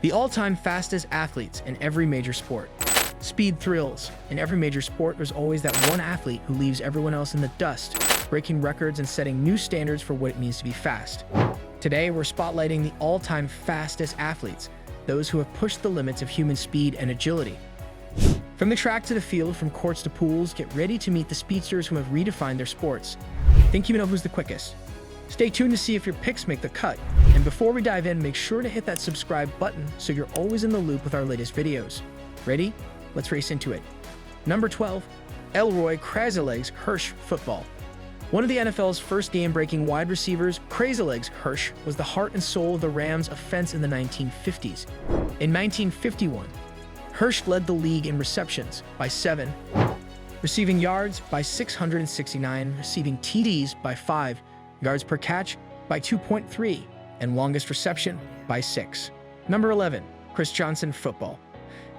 The all-time fastest athletes in every major sport. Speed thrills. In every major sport, there's always that one athlete who leaves everyone else in the dust, breaking records and setting new standards for what it means to be fast. Today, we're spotlighting the all-time fastest athletes, those who have pushed the limits of human speed and agility. From the track to the field, from courts to pools, get ready to meet the speedsters who have redefined their sports. Think you know who's the quickest? Stay tuned to see if your picks make the cut. And before we dive in, make sure to hit that subscribe button so you're always in the loop with our latest videos. Ready? Let's race into it. Number 12, Elroy Crazy Legs Hirsch football. One of the NFL's first game-breaking wide receivers, Crazy Legs Hirsch was the heart and soul of the Rams' offense in the 1950s. In 1951, Hirsch led the league in receptions by 7, receiving yards by 669, receiving TDs by 5, yards per catch by 2.3, and longest reception by 6. Number 11, Chris Johnson football.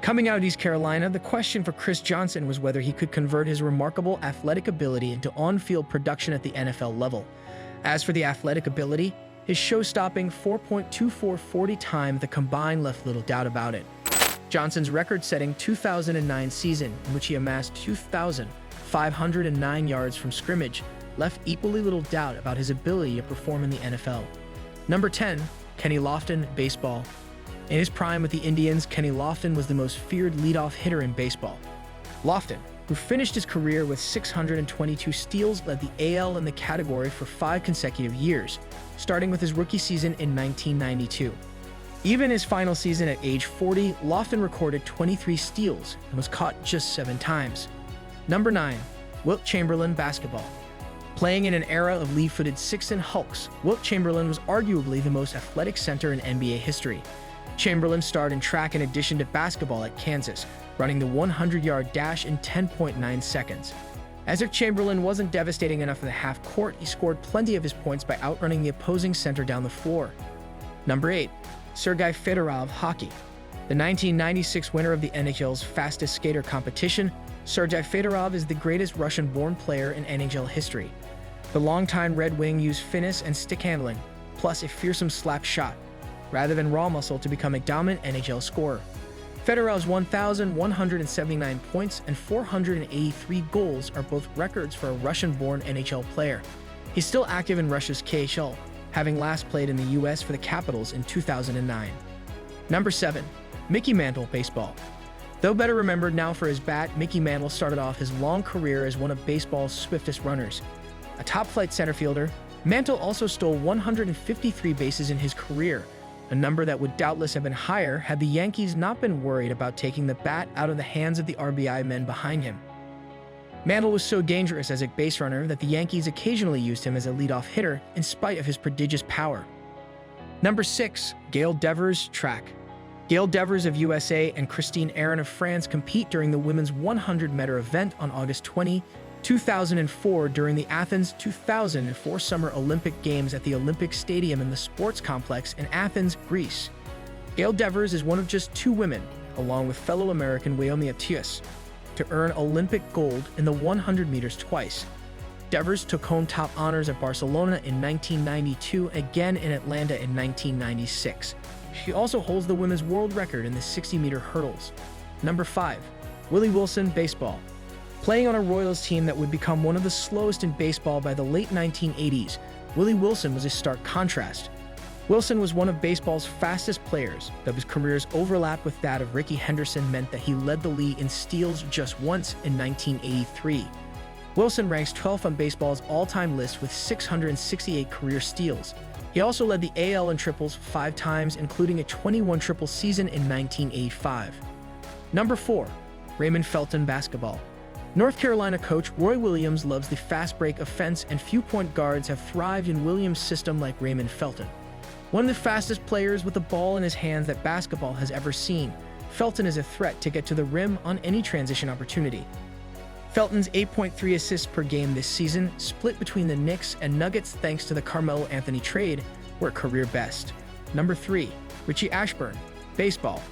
Coming out of East Carolina, the question for Chris Johnson was whether he could convert his remarkable athletic ability into on-field production at the NFL level. As for the athletic ability, his show-stopping 4.24 40 time the combine left little doubt about it. Johnson's record-setting 2009 season, in which he amassed 2,509 yards from scrimmage, left equally little doubt about his ability to perform in the NFL. Number 10, Kenny Lofton baseball. In his prime with the Indians, Kenny Lofton was the most feared leadoff hitter in baseball. Lofton, who finished his career with 622 steals, led the AL in the category for 5 consecutive years, starting with his rookie season in 1992. Even his final season at age 40, Lofton recorded 23 steals and was caught just 7 times. Number 9, Wilt Chamberlain basketball. Playing in an era of leaf-footed six-and hulks, Wilt Chamberlain was arguably the most athletic center in NBA history. Chamberlain starred in track in addition to basketball at Kansas, running the 100-yard dash in 10.9 seconds. As if Chamberlain wasn't devastating enough in the half court, he scored plenty of his points by outrunning the opposing center down the floor. Number 8, Sergei Fedorov hockey. The 1996 winner of the NHL's fastest skater competition, Sergei Fedorov is the greatest Russian-born player in NHL history. The longtime Red Wing used finesse and stick handling, plus a fearsome slap shot, rather than raw muscle to become a dominant NHL scorer. Fedorov's 1,179 points and 483 goals are both records for a Russian-born NHL player. He's still active in Russia's KHL, having last played in the US for the Capitals in 2009. Number 7, Mickey Mantle baseball. Though better remembered now for his bat, Mickey Mantle started off his long career as one of baseball's swiftest runners. A top-flight center fielder, Mantle also stole 153 bases in his career, a number that would doubtless have been higher had the Yankees not been worried about taking the bat out of the hands of the RBI men behind him. Mantle was so dangerous as a base runner that the Yankees occasionally used him as a leadoff hitter in spite of his prodigious power. Number 6, Gail Devers track. Gail Devers of USA and Christine Aaron of France compete during the women's 100-meter event on August 20, 2004 during the Athens 2004 Summer Olympic Games at the Olympic Stadium in the Sports Complex in Athens, Greece. Gail Devers is one of just 2 women, along with fellow American Wyomia Tius, to earn Olympic gold in the 100 meters twice. Devers took home top honors at Barcelona in 1992 and again in Atlanta in 1996. She also holds the women's world record in the 60-meter hurdles. Number 5, Willie Wilson baseball. Playing on a Royals team that would become one of the slowest in baseball by the late 1980s, Willie Wilson was a stark contrast. Wilson was one of baseball's fastest players, though his career's overlap with that of Rickey Henderson meant that he led the league in steals just once in 1983. Wilson ranks 12th on baseball's all-time list with 668 career steals. He also led the AL in triples 5 times, including a 21 triple season in 1985. Number 4, Raymond Felton basketball. North Carolina coach Roy Williams loves the fast break offense, and few point guards have thrived in Williams' system like Raymond Felton. One of the fastest players with the ball in his hands that basketball has ever seen, Felton is a threat to get to the rim on any transition opportunity. Felton's 8.3 assists per game this season, split between the Knicks and Nuggets thanks to the Carmelo Anthony trade, were career best. Number 3, Richie Ashburn baseball.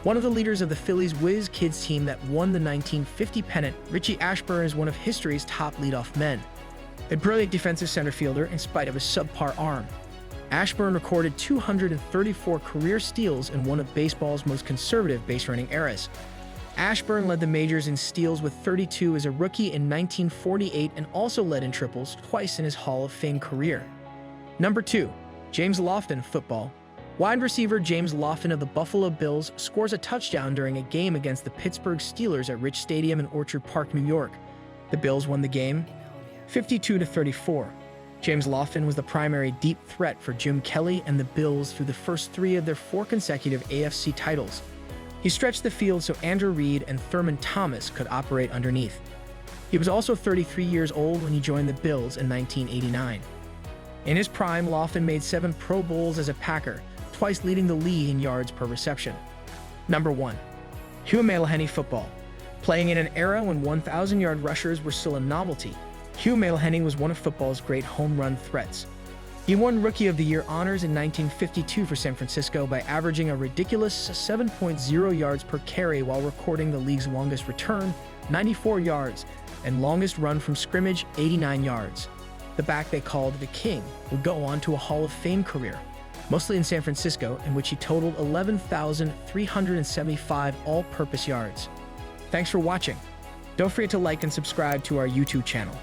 One of the leaders of the Phillies Whiz Kids team that won the 1950 pennant, Richie Ashburn is one of history's top leadoff men. A brilliant defensive center fielder in spite of a subpar arm. Ashburn recorded 234 career steals in one of baseball's most conservative base-running eras. Ashburn led the majors in steals with 32 as a rookie in 1948 and also led in triples twice in his Hall of Fame career. Number 2. James Lofton, football. Wide receiver James Lofton of the Buffalo Bills scores a touchdown during a game against the Pittsburgh Steelers at Richest Stadium in Orchard Park, New York. The Bills won the game 52-34. James Lofton was the primary deep threat for Jim Kelly and the Bills through the first 3 of their 4 consecutive AFC titles. He stretched the field so Andrew Reid and Thurman Thomas could operate underneath. He was also 33 years old when he joined the Bills in 1989. In his prime, Lofton made 7 Pro Bowls as a Packer, twice leading the league in yards per reception. Number 1. Hugh Malehany, football. Playing in an era when 1,000-yard rushers were still a novelty, Hugh Malehany was one of football's great home run threats. He won Rookie of the Year honors in 1952 for San Francisco by averaging a ridiculous 7.0 yards per carry while recording the league's longest return, 94 yards, and longest run from scrimmage, 89 yards. The back they called the King would go on to a Hall of Fame career, mostly in San Francisco, in which he totaled 11,375 all-purpose yards. Thanks for watching. Don't forget to like and subscribe to our YouTube channel.